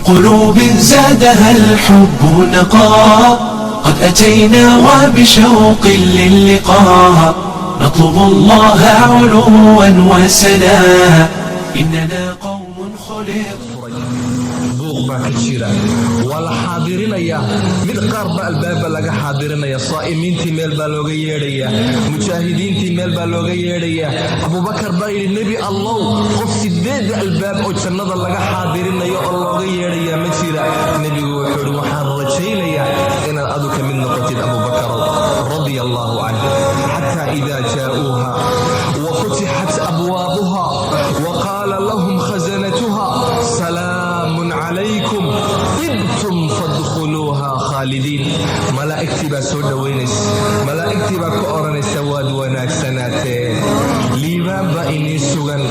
قلوب زادها الحب نقاء قد أتينا وبشوق للقاء نطلب الله علوا وسنا إننا قوم خلق buuq baa ka jira waa la xaadirinayaa mid qaar ba albaaba laga xaadirinayaa saa'imiintii meel baa looga yeedhayaa mujaahidiintii meel baa looga yeedhayaa abubakar baa yidhi nebi allow qof sideed albaab oo jannada laga xaadirinayo oo looga yeedhayaa ma jira nebigu wuxuu yidhi waxaan rajaynayaa inaad adu ka mid noqotid abubakarow radia allahu canhu xataa idaa jaa'uuha wa futixat abwaabuha wa qaala lahum khazanatuha salaamun عليكم طبتم فادخلوها خالدين ملائكتي با سو دوينيس ملائكتي با كورنيس واد وناك سنتين ليبان با اني سوغان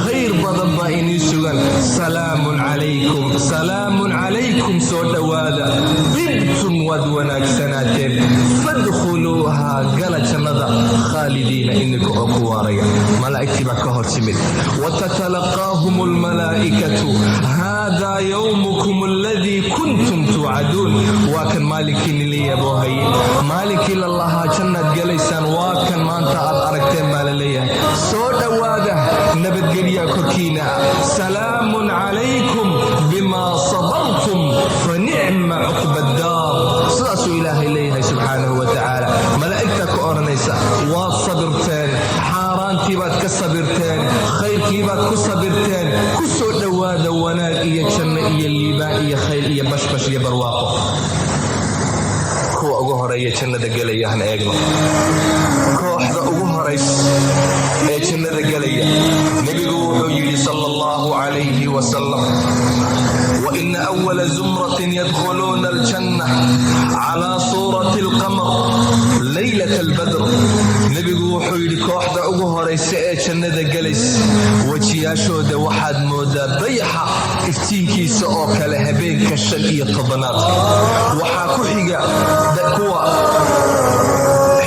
خير بدن با اني سوغان سلام عليكم سو دوادا طبتم واد وناك سنتين فادخلوها قال جندا خالدين انكم اكواريا ملائكتي با كهرتمد وتتلقاهم الملائكه هذا يومكم الذي كنتم توعدون وكان مالك اللي يبوهي مالك الله جنة جليسان وكان ما انت أركتين مالليه سو دواده نبت قريا كوكينا سلام عليكم بما صبرتم فنعم عقب الدار سلاس إله إليه سبحانه وتعالى ملائكتك أورنيسا وصبرتين حارانتي بات كصبرتين خيركي بات كصبرتين كسو دواده وناك إيا جنة إيا الليبان إيا خير إيا بشبش إيا برواقه كو أغو هرأي جنة دقاليا هن أيقنا كوحدة أغو هرأيس أي جنة دقاليا نبيقو يلي صلى الله عليه وسلم وإن أول زمرة يدخلون الجنة على صورة القمر ليلة البدر نبيقو يلي كوحدة أغو هرأيس أي جنة دقاليس وجياشو دا واحد مودا ضيحة iftiinkiisa oo kale habeenka 5 waxaa ku xiga kuwa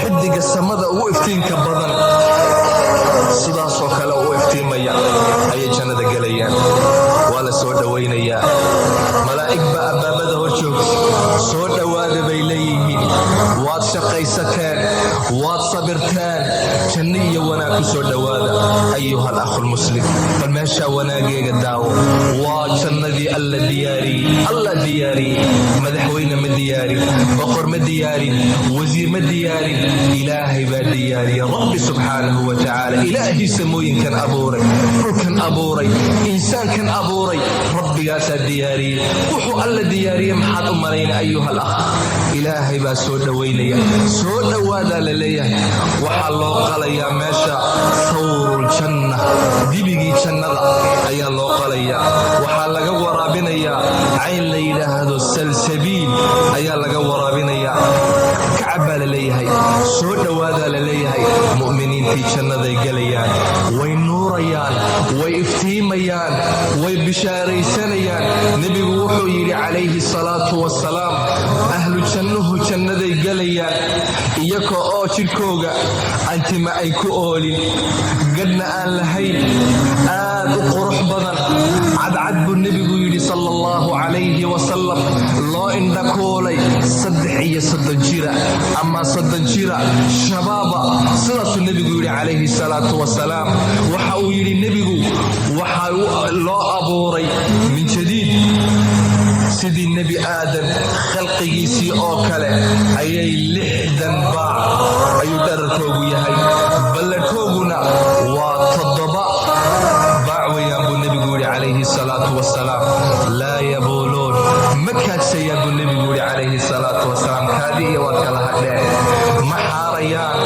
xidiga samada ugu iftiinka badan sidaas oo kale u iftiimaya ay jannada galayaan wala soo dhaweynaya malaa'ig baa abaabada horjoogta soo dhawaada bay leeyihiin waad shaqaysateen waad sabirteen janniyo wanaag ku soo dhawaada ayuha al-akh al-muslim falmeesha wanaageega daawo waa jannadii alla diyaari madaxweyne ma diyaari boqor ma diyaari wasiir ma diyaari ilaahay baa diyaari rabbi subhanahu wa ta'ala ilaahi samooyinkan abuuray dhulkan abuuray insaankan abuuray rabbigaas diyaari wuxuu alla diyaariyay maxaad u malayna ayuha al-akh ilaahay baa soo dhaweynaya soo dhawaada la leeyahay waxa loo qalayaa meesha sawrul janna dibigii jannada ayaa loo qalayaa waxa laga waraabinayaa cayn la yiraahdo salsabiil ayaa laga waraabinayaa kacaba la leeyahay soo dhawaada la leeyahay mu'miniintii jannaday galayaan way nuurayaan way iftiimayaan way bishaaraysanayaan nabigu wuxuu yiri calayhi salaatu wassalaam ahlu jannuhu jannaday galayaan iyaka oo jirkooga antima ay ku oolin gadna aan lahayn aad u qurux badan cadcad buu nabigu yiri sallallahu alayhi wasallam loo indhakoolay 3 jira ama 3 jira shabaaba sidaas nabigu yiri calayhi salaatu wassalaam waxa uu yiri nabigu waxa loo abuuray min jadiid sidii nabi aadan khalqigiisii oo kale ayay 60 baac ayuu dharkoogu yahay balladkooguna waa 7 baac weeyaan buu nabigu yiri calayhi salaatu wassalaam laa yabuuluun makaad sayabu nabigu yiri calayhi salaatu wassalaam kaadii waa kala hadheen maxaarayaan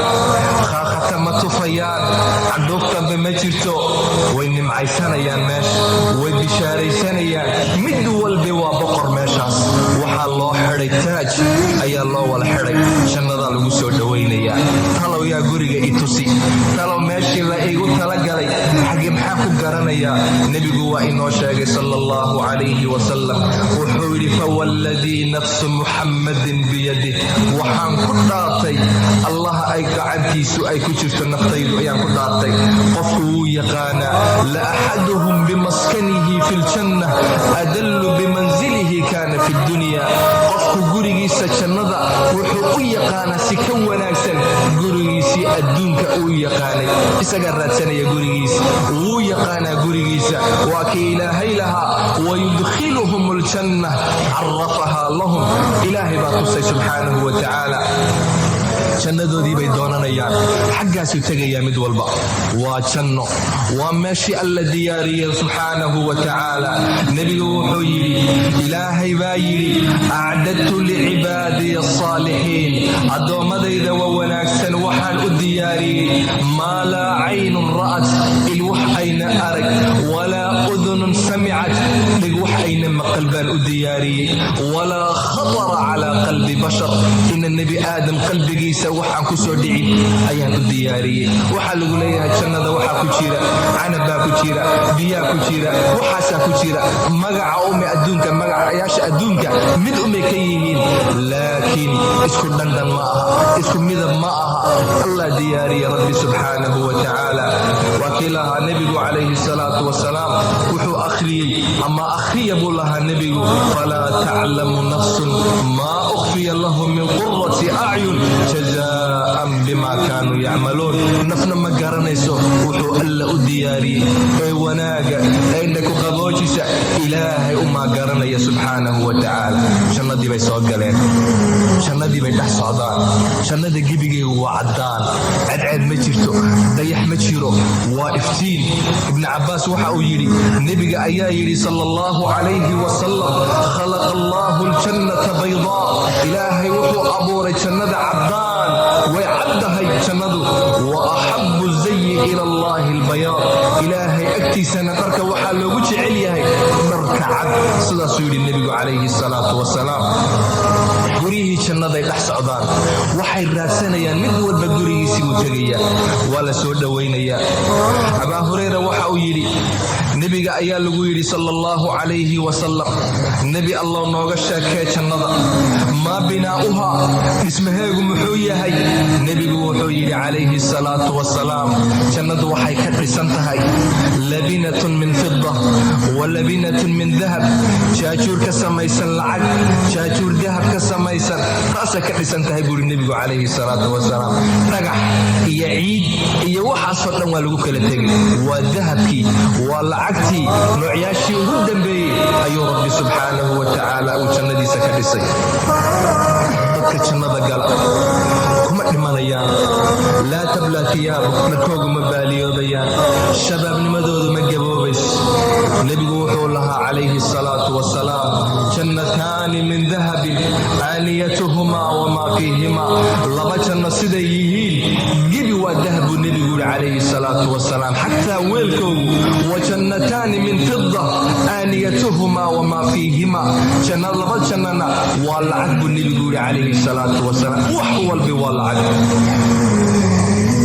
khaakhata ma tufayaan candhuuftan ma jirto way nimcaysanayaan meesha way bishaaraysanayaan mid walba waa boqor meeshaas waxaa loo xiray taaj ayaa loo wala xiray jannada lagu soo dhaweynayaa talow yaa guriga i tusi talow meeshii la igu talagalay xagee maxaa ku garanayaa nabigu waa inoo sheegay sallallahu alayhi wasallam wuxuu yiri fawalladii nafsu muhammadin biyadihi waxaan ku dhaartay allah ay gacantiisu ay ku jirto naftaydu ayaan ku dhaartay qofku wuu yaqaana la ahaduhum bimaskanihi fil janna adallu bimanzil qofka jannada wuxuu u yaqaanaa si ka wanaagsan gurigiisii adduunka uu yaqaanay. isaga raadsanaya gurigiisa, wuu yaqaanaa gurigiisa. waa kii ilaahay lahaa wayudkhiluhum aljanna carafahaa lahum. ilaahay baa tusay subxaanahu wa tacaala. jannadoodii bay doonanayaan, xaggaasuu tegayaa mid walba. waa janno, waa meeshii alla diyaariyey subxaanahu wa tacaala. nebigu wuxuu yidhi, ilaahay baa yidhi acdadtu licibaadiya asaalixiin, addoommadayda waa wanaagsan waxaan u diyaariyey maa laa caynun ra'at, il wax ayna arag, walaa udunun samicat, dhig wax ayna maqal baan u diyaariyey, walaa khatara calaa qalbi bashar, ina nebi aadam qalbigiisa waxaan ku soo dhicin ayaan u diyaariyey. waxaa lagu leeyahay jannada waxaa ku jira canab baa ku jira, biyaa ku jira, waxaasaa ku jira. magaca ume adduunka, magacayaasha adduunka mid umay ka yihiin, laakiin isku dhandhan ma aha, isku midab ma aha. allah diyaariye rabbi subxaanahu wa tacaala. waa kii lahaa nebigu calayhi salaatu wasalaam, wuxuu akhriyey ama akhriya buu lahaa nebigu, falaa taclamu nafsun maa ukhfiya lahum min qurati acyun jazaa'an bima kaanuu yacmaluun. nafna ma garanayso wuxuu alla u diyaariyey ee wanaaga eena ku qaboojisa, ilaahay umaa garanaya subxaanahu wa tacaala. jannadii bay soo galeen, jannadii bay dhex socdaan. jannada gebigeegu waa caddaan, cadceed ma jirto, dayax ma jiro, waa iftiin. ibnu cabbaas waxa uu yidhi, nebiga ayaa yidhi sala allahu calayhi wasalam, khalaqa allahu aljannata baydaa, ilaahay wuxuu abuuray jannada caddaan, way caddahay jannadu. wa axabu zayi ila allahi albayaad, ilaahay agtiisana dharka waxaa loogu jecel yahay dharka cad. sidaasuu yidhi nebigu calayhi salaatu wasalaam. guryihii jannaday dhex socdaan, waxay raadsanayaan mid walba gurigiisii buu tegaya, waa la soo dhowaynayaa. abaa hurayra waxa uu yidhi, nebiga ayaa lagu yidhi sala allahu calayhi wasalam, nebi allow nooga sheekee jannada, maa binaa'uhaa, dhismaheegu muxuu yahay? nebigu wuxuu yidhi calayhi salaatu wasalaam, jannadu waxay ka dhisan tahay labinatun min fida wa labinatun min dahab, jaajuur ka samaysan lacag, jaajuur dahab ka samaysan, taasay ka dhisan tahay buuri nebigu calayhi salaatu wasalaam. dhagax iyo ciid iyo waxaasoo dhan waa lagu kala tegay, waa dahabkii, waa lacagtii, noocyaashii ugu dambeeyey ayuu rabbi subxaanahu wa tacaala uu jannadiisa ka dhisay. dadka jannada gala kuma dhimanayaan, laa tablaa tiyaabu, dharkoogu ma baaliyoobayaan, shabaabnimadoodu ma gaboobayso. nebigu wuxuu lahaa calayhi salaatu wasalaam, jannataani min dahabin aaniyatuhumaa wamaa fiihimaa, laba janno siday yihiin gebi waa dahab buu nebigu yidhi calayhi salaatu wasalaam, xataa weelkoogu. wa jannataani min fida aaniyatuhumaa wamaa fiihimaa, laba jannana waa lacag buu nebigu yidhi calayhi salaatu wasalaam. wax walbi waa lacag.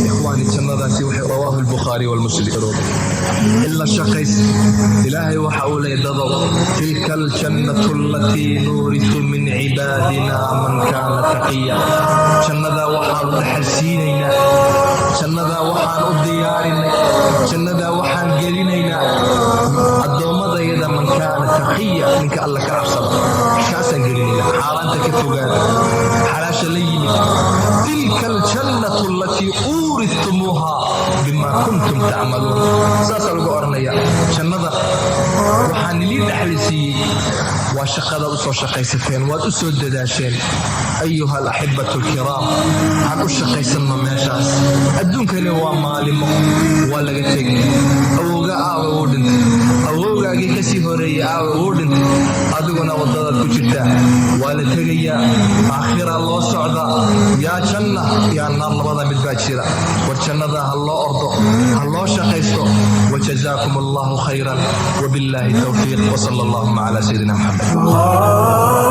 ikhwaani, jannadaasi waxay rawaahu albukhaari walmuslim. ila shaqays ilaahay waxa uu leeyahay dadow, tilka aljannatu allatii nuuritu min cibaadina man kaana taqiya. jannadaa waxaanu dhaxalsiinaynaa, jannadaa waxaan u diyaarinay, jannadaa waxaan gelinaynaa addoommadayada man kaana taqiya, ninka alla ka cabsada, kaasaan gelinaynaa. xaaraanta ka fogaada, xalaasha la yimid. tilka aljannatu allatii uuridtumuuha bima kuntum tacmaluun. saasaa lagu odhanaya, jannada waxaan ilii dhexlisiiyey, waa shaqada u soo shaqaysateen, waad u soo dadaasheen. ayuha alaxibatu alkiraam, waxaan u shaqaysanno meeshaas. adduunkani waa maalimo, waa laga tegi. awowga aawe wuu dhintay, awowgaagii kasii horeeyey aawe wuu dhintay, adiguna waddadaad ku jirtaa, waa la tegayaa. aakhira loo socdaa, yaa janna yaa naar, labada mid baa jira. war jannada ha loo ordo, ha loo shaqaysto. wajazaakum allahu khayran, wabillahi tawfiiq, wasala allahuma calaa sayidina maxamed.